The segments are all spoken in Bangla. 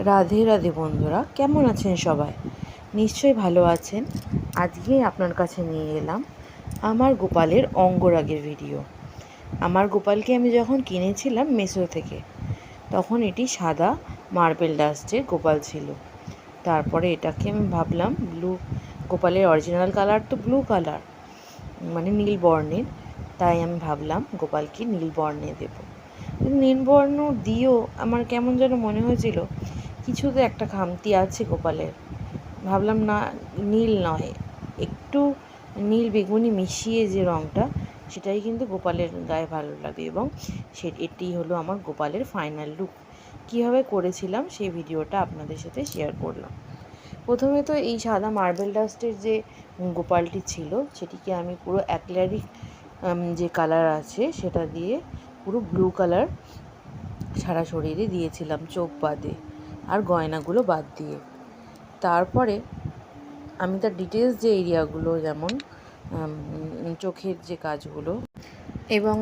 রাধে রাধে বন্ধুরা, কেমন আছেন সবাই? নিশ্চয়ই ভালো আছেন। আজকে আপনার কাছে নিয়ে এলাম আমার গোপালের অঙ্গরাগের ভিডিও। আমার গোপালকে আমি যখন কিনেছিলাম মেসো থেকে, তখন এটি সাদা মার্বেল ডাস্টের গোপাল ছিল। তারপরে এটাকে আমি ভাবলাম গোপালের অরিজিনাল কালার তো ব্লু কালার, মানে নীল বর্ণের। তাই আমি ভাবলাম গোপালকে নীল বর্ণে দেবো। নীল বর্ণ দিয়েও আমার কেমন যেন মনে হয়েছিল কিছু তো একটা খামতি আছে গোপালের। ভাবলাম না, নীল নয়, একটু নীল বেগুনি মিশিয়ে যে রঙটা, সেটাই কিন্তু গোপালের গায়ে ভালো লাগে। এবং এটি হলো আমার গোপালের ফাইনাল লুক। কীভাবে করেছিলাম সেই ভিডিওটা আপনাদের সাথে শেয়ার করলাম। প্রথমে তো এই সাদা মার্বেল ডাস্টের যে গোপালটি ছিল, সেটিকে আমি পুরো অ্যাক্রিলিক যে কালার আছে সেটা দিয়ে পুরো ব্লু কালার সারা শরীরে দিয়েছিলাম, চোখ বাদে আর গয়নাগুলো বাদ দিয়ে। তারপরে আমি তার ডিটেলস যে এরিয়াগুলো, যেমন চোখের যে কাজগুলো এবং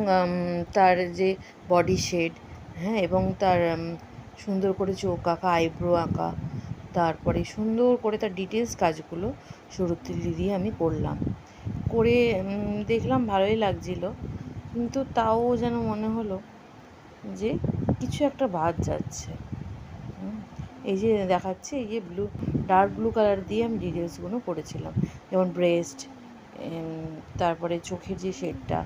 তার যে বডি শেড, হ্যাঁ, এবং তার সুন্দর করে চোখ আঁকা, আইব্রো আঁকা, তারপরে সুন্দর করে তার ডিটেলস কাজগুলো শুরুর তুলি দিয়ে আমি করলাম। করে দেখলাম ভালোই লাগছিল, কিন্তু তাও যেন মনে হলো যে কিছু একটা বাদ যাচ্ছে। এই যে দেখাচ্ছে, এই যে ডার্ক ব্লু কালার দিয়ে আমি ডিটেলসগুলো করেছিলাম, যেমন ব্রেস্ট, তারপরে চোখের যে শেডটা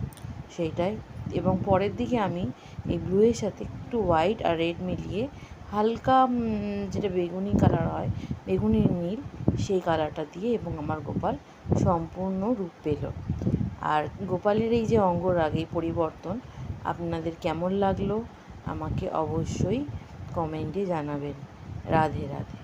সেইটাই। এবং পরের দিকে আমি এই ব্লুয়ের সাথে একটু হোয়াইট আর রেড মিলিয়ে হালকা যেটা বেগুনি কালার হয়, বেগুনি নীল, সেই কালারটা দিয়ে এবং আমার গোপাল সম্পূর্ণ রূপ পেল। আর গোপালের এই যে অঙ্গরাগ, এই পরিবর্তন আপনাদের কেমন লাগলো আমাকে অবশ্যই কমেন্টে জানাবেন। রাধে রাধে।